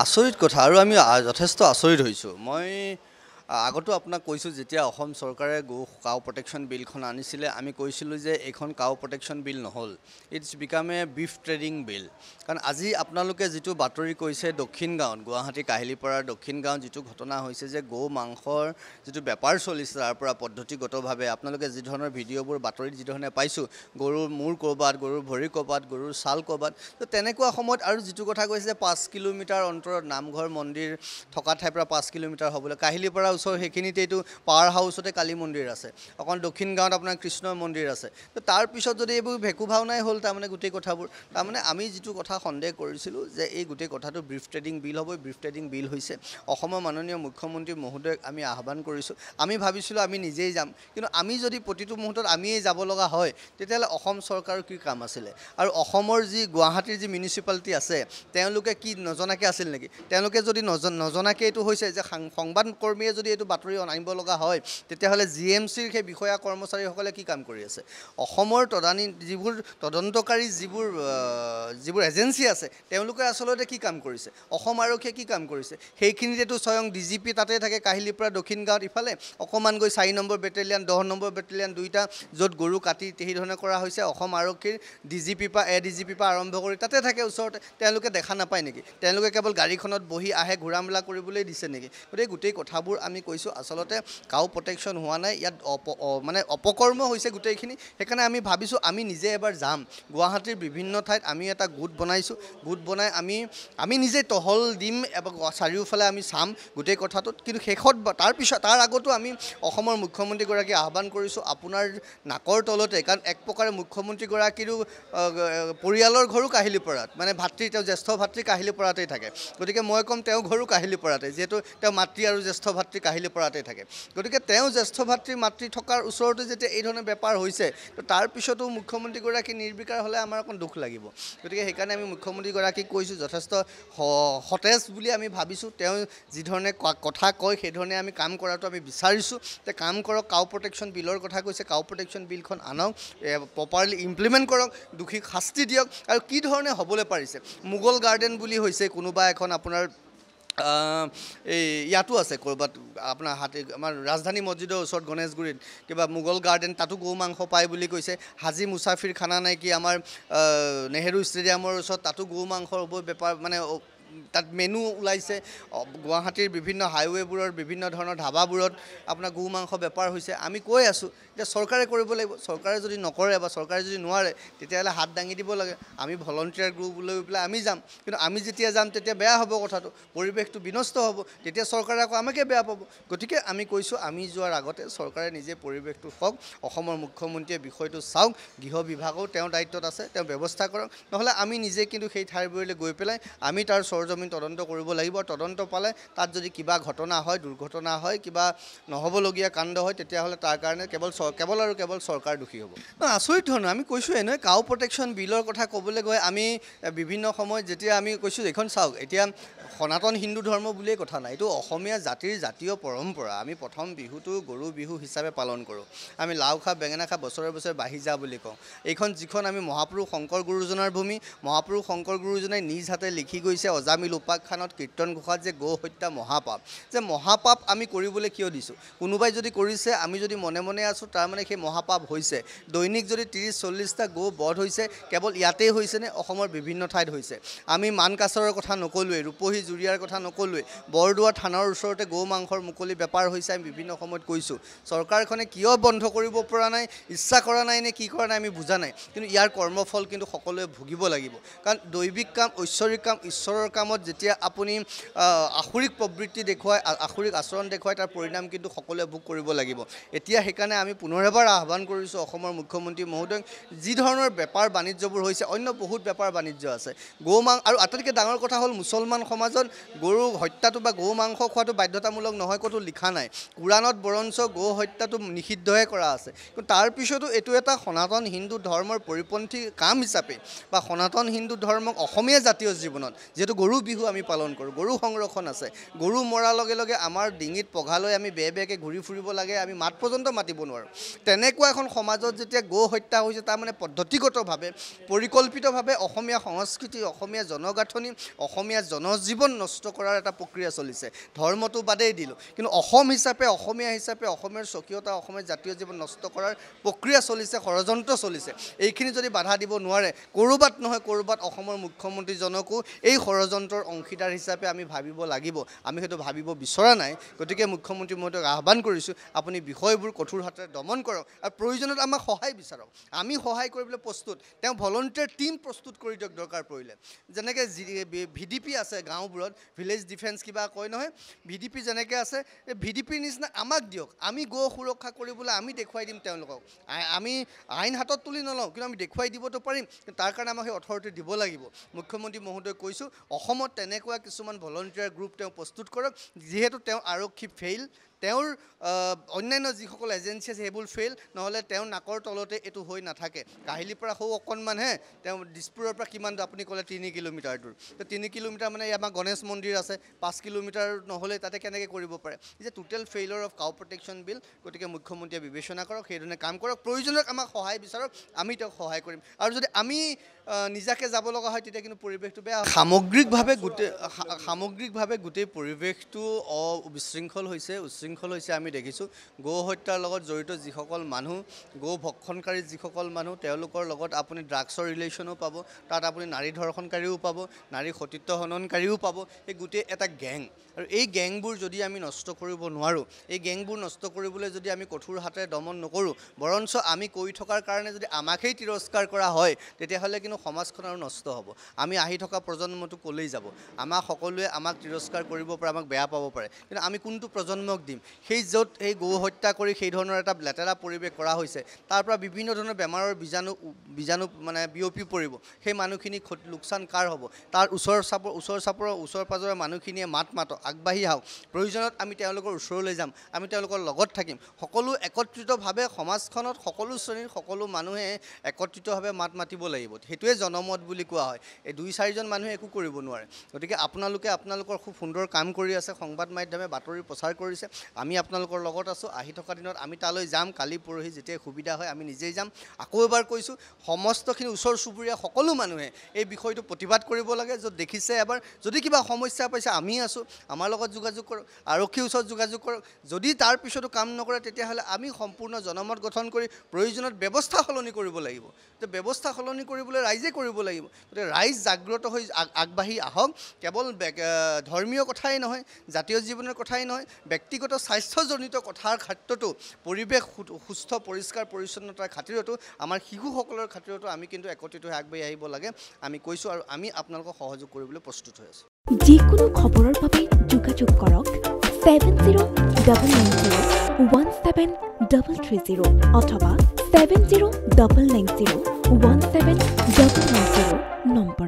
আচৰিত কথা আৰু আমি যথেষ্ট আচৰিত হৈছোঁ। মই আগতো আপোনাক কৈছোঁ, যেতিয়া অসম চৰকাৰে কাউ প্ৰটেকশ্যন বিলখন আনিছিলে, আমি কৈছিলোঁ যে এইখন কাউ প্ৰটেকশ্যন বিল নহ'ল, it's become a beef trading bill. কাৰণ আজি আপোনালোকে যিটো বাতৰি কৈছে, দক্ষিণ গাঁৱত, গুৱাহাটী কাহিলীপাৰাৰ দক্ষিণ গাঁৱত যিটো ঘটনা হৈছে যে গৌ মাংসৰ যিটো বেপাৰ চলিছে, তাৰ পৰা পদ্ধতিগতভাৱে আপোনালোকে যি ধৰণৰ ভিডিঅ'বোৰ বাতৰিত যি ধৰণে পাইছোঁ, গৰুৰ মূৰ ক'ৰবাত, গৰুৰ ভৰি ক'ৰবাত, গৰুৰ ছাল ক'ৰবাত, তো তেনেকুৱা সময়ত আৰু যিটো কথা কৈছে যে 5 কিলোমিটাৰ অন্তৰত নামঘৰ মন্দিৰ থকা ঠাইৰ পৰা 5 কিলোমিটাৰ হ'বলৈ, কাহিলীপাৰা ওচৰ সেইখিনিতেইটো পাৱাৰ হাউচতে কালী মন্দিৰ আছে, অকণ দক্ষিণ গাঁৱত আপোনাৰ কৃষ্ণ মন্দিৰ আছে। তো তাৰপিছত যদি এইবোৰ ভেকু ভাওনাই হ'ল, তাৰমানে গোটেই কথাবোৰ, তাৰমানে আমি যিটো কথা সন্দেহ কৰিছিলোঁ যে এই গোটেই কথাটো ব্ৰিফ ট্ৰেডিং বিল হ'ব, ব্ৰিফ ট্ৰেডিং বিল হৈছে। অসমৰ মাননীয় মুখ্যমন্ত্ৰী মহোদয়ক আমি আহ্বান কৰিছোঁ। আমি ভাবিছিলোঁ আমি নিজেই যাম, কিন্তু আমি যদি প্ৰতিটো মুহূৰ্তত আমিয়েই যাব লগা হয়, তেতিয়াহ'লে অসম চৰকাৰৰ কি কাম আছিলে? আৰু অসমৰ যি গুৱাহাটীৰ যি মিউনিচিপালিটি আছে, তেওঁলোকে কি নজনাকৈ আছিল নেকি? তেওঁলোকে যদি নজনাকৈ এইটো হৈছে যে সংবাদকৰ্মীয়ে যদি এইটো বাতৰি আনিব লগা হয়, তেতিয়াহ'লে GMCৰ সেই বিষয়া কৰ্মচাৰীসকলে কি কাম কৰি আছে? অসমৰ যিবোৰ তদন্তকাৰী যিবোৰ এজেঞ্চি আছে, তেওঁলোকে আচলতে কি কাম কৰিছে? অসম আৰক্ষীয়ে কি কাম কৰিছে? সেইখিনিতেতো স্বয়ং DGP তাতে থাকে, কাহিলীপাৰা দক্ষিণ গাঁৱত ইফালে অকণমান গৈ 4 নম্বৰ বেটেলিয়ান, 10 নম্বৰ বেটেলিয়ান, দুইটা য'ত গৰু কাটি সেই ধৰণে কৰা হৈছে, অসম আৰক্ষীৰ DGP পৰা ADGP পৰা আৰম্ভ কৰি তাতে থাকে ওচৰতে। তেওঁলোকে দেখা নাপায় নেকি? তেওঁলোকে কেৱল গাড়ীখনত বহি আহে, ঘূৰা-মেলা কৰিবলৈ দিছে নেকি? গতিকে গোটেই কথাবোৰ আমি কৈছোঁ, আচলতে কাউ প্ৰটেকশ্যন হোৱা নাই, ইয়াত মানে অপকৰ্ম হৈছে গোটেইখিনি। সেইকাৰণে আমি ভাবিছোঁ আমি নিজে এবাৰ যাম, গুৱাহাটীৰ বিভিন্ন ঠাইত আমি এটা গোট বনাইছোঁ, গোট বনাই আমি নিজে টহল দিম, চাৰিওফালে আমি চাম গোটেই কথাটোত। কিন্তু শেষত তাৰ আগতো আমি অসমৰ মুখ্যমন্ত্ৰীগৰাকীক আহ্বান কৰিছোঁ, আপোনাৰ নাকৰ তলতে, কাৰণ এক প্ৰকাৰে মুখ্যমন্ত্ৰীগৰাকীৰো পৰিয়ালৰ ঘৰো কাহিলীপাৰাত, মানে তেওঁ জ্যেষ্ঠ ভাতৃ কাহিলীপাৰাতেই থাকে। গতিকে মই ক'ম তেওঁৰ ঘৰো কাহিলীপাৰাতে, যিহেতু তেওঁ মাতৃ আৰু জ্যেষ্ঠ ভাতৃ কাহিলীপাৰাতেই থাকে। গতিকে তেওঁ জ্যেষ্ঠ ভাতৃ মাতৃ থকাৰ ওচৰতে যেতিয়া এই ধৰণৰ বেপাৰ হৈছে, তো তাৰপিছতো মুখ্যমন্ত্ৰীগৰাকী নিৰ্বিকাৰ হ'লে আমাৰ অকণ দুখ লাগিব। গতিকে সেইকাৰণে আমি মুখ্যমন্ত্ৰীগৰাকীক কৈছোঁ, যথেষ্ট সতেজ বুলি আমি ভাবিছোঁ। তেওঁ যিধৰণে কথা কয়, সেইধৰণে আমি কাম কৰাটো আমি বিচাৰিছোঁ। যে কাম কৰক, কাউ প্ৰটেকশ্যন বিলৰ কথা কৈছে, কাউ প্ৰটেকশ্যন বিলখন আনক, প্ৰপাৰলি ইমপ্লিমেণ্ট কৰক, দোষীক শাস্তি দিয়ক। আৰু কি ধৰণে হ'বলৈ পাৰিছে? মোগল গাৰ্ডেন বুলি হৈছে কোনোবা এখন আপোনাৰ এই ইয়াতো আছে ক'ৰবাত আপোনাৰ আমাৰ ৰাজধানী মছজিদৰ ওচৰত গণেশগুৰিত কিবা মোগল গাৰ্ডেন, তাতো গৌ মাংস পায় বুলি কৈছে। হাজি মুছাফিৰ খানা নে কি আমাৰ নেহেৰু ষ্টেডিয়ামৰ ওচৰত, তাতো গৌ মাংসৰ বেপাৰ, মানে তাত মেনু ওলাইছে। গুৱাহাটীৰ বিভিন্ন হাইৱেবোৰৰ বিভিন্ন ধৰণৰ ধাবাবোৰত আপোনাৰ গৌ মাংস বেপাৰ হৈছে। আমি কৈ আছোঁ যে চৰকাৰে কৰিব লাগিব। চৰকাৰে যদি নকৰে বা চৰকাৰে যদি নোৱাৰে, তেতিয়াহ'লে হাত দাঙি দিব লাগে। আমি ভলণ্টিয়াৰ গ্ৰুপ লৈ পেলাই আমি যাম, কিন্তু আমি যেতিয়া যাম তেতিয়া বেয়া হ'ব কথাটো, পৰিৱেশটো বিনষ্ট হ'ব, তেতিয়া চৰকাৰে আকৌ আমাকে বেয়া পাব। গতিকে আমি কৈছোঁ, আমি যোৱাৰ আগতে চৰকাৰে নিজে পৰিৱেশটো চাওক, অসমৰ মুখ্যমন্ত্ৰীয়ে বিষয়টো চাওক, গৃহ বিভাগেও তেওঁৰ দায়িত্বত আছে, তেওঁ ব্যৱস্থা কৰক। নহ'লে আমি নিজে কিন্তু সেই ঠাইবোৰলৈ গৈ পেলাই আমি তাৰ চৰজমিন তদন্ত কৰিব লাগিব। তদন্ত পালে তাত যদি কিবা ঘটনা হয়, দুৰ্ঘটনা হয়, কিবা নহ'বলগীয়া কাণ্ড হয়, তেতিয়াহ'লে তাৰ কাৰণে কেৱল আৰু কেৱল চৰকাৰ দোষী হ'ব। আচৰিত ধৰণৰ আমি কৈছোঁ, এনেই কাউ প্ৰটেকশ্যন বিলৰ কথা ক'বলৈ গৈ আমি বিভিন্ন সময়ত যেতিয়া আমি কৈছোঁ, এইখন চাওক, এতিয়া সনাতন হিন্দু ধৰ্ম বুলিয়েই কথা নাই, এইটো অসমীয়া জাতিৰ জাতীয় পৰম্পৰা। আমি প্ৰথম বিহুটো গৰু বিহু হিচাপে পালন কৰোঁ। আমি লাও খা বেঙেনা খা বছৰে বছৰে বাঢ়ি যা বুলি কওঁ। এইখন যিখন আমি মহাপুৰুষ শংকৰ গুৰুজনাৰ ভূমি, মহাপুৰুষ শংকৰ গুৰুজনাই নিজ হাতে লিখি গৈছে অজামিল উপাখ্যানত, কীৰ্তন ঘোষাত, যে গৌ হত্যা মহাপাপ। যে মহাপাপ আমি কৰিবলৈ কিয় দিছোঁ? কোনোবাই যদি কৰিছে, আমি যদি মনে মনে আছোঁ, তাৰমানে সেই মহাপাপ হৈছে। দৈনিক যদি 30-40টা গৌ বধ হৈছে, কেৱল ইয়াতেই হৈছেনে? অসমৰ বিভিন্ন ঠাইত হৈছে। আমি মানকাছৰৰ কথা নকলোৱেই, ৰূপহী জুৰিয়াৰ কথা নকলোৱেই, বৰদোৱা থানৰ ওচৰতে গৌ মাংসৰ মুকলি বেপাৰ হৈছে, আমি বিভিন্ন সময়ত কৈছোঁ। চৰকাৰখনে কিয় বন্ধ কৰিব পৰা নাই? ইচ্ছা কৰা নাই নে কি কৰা নাই আমি বুজা নাই, কিন্তু ইয়াৰ কৰ্মফল কিন্তু সকলোৱে ভুগিব লাগিব। কাৰণ দৈবিক কাম, ঐশ্বৰিক কাম, ঈশ্বৰৰ কামত যেতিয়া আপুনি আসুৰিক প্ৰবৃত্তি দেখুৱায়, আসুৰিক আচৰণ দেখুৱায়, তাৰ পৰিণাম কিন্তু সকলোৱে ভোগ কৰিব লাগিব। এতিয়া সেইকাৰণে আমি পুনৰ এবাৰ আহ্বান কৰিছোঁ অসমৰ মুখ্যমন্ত্ৰী মহোদয়ক, যি ধৰণৰ বেপাৰ বাণিজ্যবোৰ হৈছে, অন্য বহুত বেপাৰ বাণিজ্য আছে। আৰু আটাইতকৈ ডাঙৰ কথা হ'ল, মুছলমান সমাজত গৰু হত্যাটো বা গৌ মাংস খোৱাটো বাধ্যতামূলক নহয়, ক'তো লিখা নাই। কোৰাণত বৰঞ্চ গৌ হত্যাটো নিষিদ্ধহে কৰা আছে। কিন্তু তাৰপিছতো এইটো এটা সনাতন হিন্দু ধৰ্মৰ পৰিপন্থী কাম হিচাপে, বা সনাতন হিন্দু ধৰ্মক অসমীয়া জাতীয় জীৱনত, যিহেতু গৰু বিহু আমি পালন কৰোঁ, গৰু সংৰক্ষণ আছে, গৰু মৰাৰ লগে লগে আমাৰ ডিঙিত পঘা লৈ আমি বেকে ঘূৰি ফুৰিব লাগে, আমি মাত পৰ্যন্ত মাতিব নোৱাৰোঁ। তেনেকুৱা এখন সমাজত যেতিয়া গো হত্যা হৈছে, তাৰমানে পদ্ধতিগতভাৱে পৰিকল্পিতভাৱে অসমীয়া সংস্কৃতি, অসমীয়া জনগাঁথনি, অসমীয়া জনজীৱন নষ্ট কৰাৰ এটা প্ৰক্ৰিয়া চলিছে। ধৰ্মটো বাদেই দিলোঁ, কিন্তু অসম হিচাপে, অসমীয়া হিচাপে অসমীয়াৰ স্বকীয়তা, অসমীয়া জাতীয় জীৱন নষ্ট কৰাৰ প্ৰক্ৰিয়া চলিছে, ষড়যন্ত্ৰ চলিছে। এইখিনি যদি বাধা দিব নোৱাৰে, ক'ৰবাত নহয় ক'ৰবাত অসমৰ মুখ্যমন্ত্ৰীজনকো এই ষড়যন্ত্ৰৰ অংশীদাৰ হিচাপে আমি ভাবিব লাগিব। আমি সেইটো ভাবিব বিচৰা নাই। গতিকে মুখ্যমন্ত্ৰী মহোদয়ক আহ্বান কৰিছোঁ, আপুনি বিষয়বোৰ কঠোৰ হাতেৰে দমন কৰক আৰু প্ৰয়োজনত আমাক সহায় বিচাৰক। আমি সহায় কৰিবলৈ প্ৰস্তুত। তেওঁ ভলণ্টিয়াৰ টীম প্ৰস্তুত কৰি দিয়ক দৰকাৰ পৰিলে। যেনেকৈ VDP আছে গাঁওবোৰত, ভিলেজ ডিফেন্স কিবা কয় নহয়, VDP যেনেকৈ আছে, এই VDPৰ নিচিনা আমাক দিয়ক। আমি গো সুৰক্ষা কৰিবলৈ আমি দেখুৱাই দিম তেওঁলোকক। আমি আইন হাতত তুলি নলওঁ, কিন্তু আমি দেখুৱাই দিবতো পাৰিম। কিন্তু তাৰ কাৰণে আমাক সেই অথৰিটি দিব লাগিব। মুখ্যমন্ত্ৰী মহোদয় কৈছোঁ, অসমত তেনেকুৱা কিছুমান ভলণ্টিয়াৰ গ্ৰুপ তেওঁ প্ৰস্তুত কৰক। যিহেতু তেওঁ আৰক্ষী ফেইল, তেওঁৰ অন্যান্য যিসকল এজেঞ্চি আছে সেইবোৰ ফেইল, নহ'লে তেওঁৰ নাকৰ তলতে এইটো হৈ নাথাকে। কাহিলীৰ পৰা সৌ অকণমানহে, তেওঁ দিছপুৰৰ পৰা কিমান আপুনি ক'লে 3 কিলোমিটাৰ দূৰ। তো 3 কিলোমিটাৰ মানে আমাৰ গণেশ মন্দিৰ আছে, 5 কিলোমিটাৰ নহ'লে তাতে কেনেকৈ কৰিব পাৰে? যে total failure of cow protection bill. গতিকে মুখ্যমন্ত্ৰীয়ে বিবেচনা কৰক, সেইধৰণে কাম কৰক। প্ৰয়োজনত আমাক সহায় বিচাৰক, আমি তেওঁক সহায় কৰিম। আৰু যদি আমি নিজাকৈ যাব লগা হয়, তেতিয়া কিন্তু পৰিৱেশটো বেয়া। সামগ্ৰিকভাৱে গোটেই পৰিৱেশটো বিশৃংখল হৈছে, উচ্ছৃংখল হৈছে আমি দেখিছোঁ। গো হত্যাৰ লগত জড়িত যিসকল মানুহ, গো ভক্ষণকাৰী যিসকল মানুহ, তেওঁলোকৰ লগত আপুনি ড্ৰাগছৰ ৰিলেশ্যনো পাব, তাত আপুনি নাৰী ধৰ্ষণকাৰীও পাব, নাৰী সতীত্ব হননকাৰীও পাব। এই গোটেই এটা গেং। আৰু এই গেংবোৰ যদি আমি নষ্ট কৰিব নোৱাৰোঁ, এই গেংবোৰ নষ্ট কৰিবলৈ যদি আমি কঠোৰ হাতেৰে দমন নকৰোঁ, বৰঞ্চ আমি কৰি থকাৰ কাৰণে যদি আমাকেই তিৰস্কাৰ কৰা হয়, তেতিয়াহ'লে কিন্তু সমাজখন আৰু নষ্ট হ'ব। আমি আহি থকা প্ৰজন্মটো ক'লেই যাব। আমাক সকলোৱে আমাক তিৰস্কাৰ কৰিব পাৰে, আমাক বেয়া পাব পাৰে, কিন্তু আমি কোনটো প্ৰজন্মক দিম? সেই য'ত এই গো হত্যা কৰি সেই ধৰণৰ এটা লেতেৰা পৰিৱেশ কৰা হৈছে, তাৰ পৰা বিভিন্ন ধৰণৰ বেমাৰৰ বীজাণু মানে বিয়পি পৰিব। সেই মানুহখিনি লোকচান কাৰ হ'ব? তাৰ ওচৰ পাজৰৰ মানুহখিনিয়ে মাতক, আগবাঢ়ি আহক। প্ৰয়োজনত আমি তেওঁলোকৰ ওচৰলৈ যাম, আমি তেওঁলোকৰ লগত থাকিম। সকলো একত্ৰিতভাৱে সমাজখনত সকলো শ্ৰেণীৰ সকলো মানুহে একত্ৰিতভাৱে মাত মাতিব লাগিব। সেইটোৱে জনমত বুলি কোৱা হয়। এই 2-4জন মানুহে একো কৰিব নোৱাৰে। গতিকে আপোনালোকৰ খুব সুন্দৰ কাম কৰি আছে, সংবাদ মাধ্যমে বাতৰি প্ৰচাৰ কৰিছে। আমি আপোনালোকৰ লগত আছোঁ। আহি থকা দিনত আমি তালৈ যাম, কালি পৰহি যেতিয়াই সুবিধা হয় আমি নিজেই যাম। আকৌ এবাৰ কৈছোঁ, সমস্তখিনি ওচৰ চুবুৰীয়া সকলো মানুহে এই বিষয়টো প্ৰতিবাদ কৰিব লাগে। য'ত দেখিছে এবাৰ, যদি কিবা সমস্যা পাইছে আমি আছোঁ, আমাৰ লগত যোগাযোগ কৰক, আৰক্ষীৰ ওচৰত যোগাযোগ কৰক। যদি তাৰ পিছতো কাম নকৰে, তেতিয়াহ'লে আমি সম্পূৰ্ণ জনমত গঠন কৰি প্ৰয়োজনত ব্যৱস্থা সলনি কৰিব লাগিব। তো ব্যৱস্থা সলনি কৰিবলৈ ৰাইজে কৰিব লাগিব। গতিকে ৰাইজ জাগ্ৰত হৈ আগবাঢ়ি আহক। কেৱল ধৰ্মীয় কথাই নহয়, জাতীয় জীৱনৰ কথাই নহয়, ব্যক্তিগত স্বাস্থ্যজনিত কথাৰ ক্ষেত্ৰতো, পৰিৱেশ সুস্থ পৰিষ্কাৰ পৰিচ্ছন্নতাৰ খাতিৰতো, আমাৰ শিশুসকলৰ খাতিৰতো আমি কিন্তু একত্ৰিত হৈ আগবাঢ়ি আহিব লাগে। আমি কৈছোঁ আৰু আমি আপোনালোকক সহযোগ কৰিবলৈ প্ৰস্তুত হৈ আছোঁ। যিকোনো খবৰৰ বাবে যোগাযোগ কৰক 7090173330 অথবা 7099017990 নম্বৰ।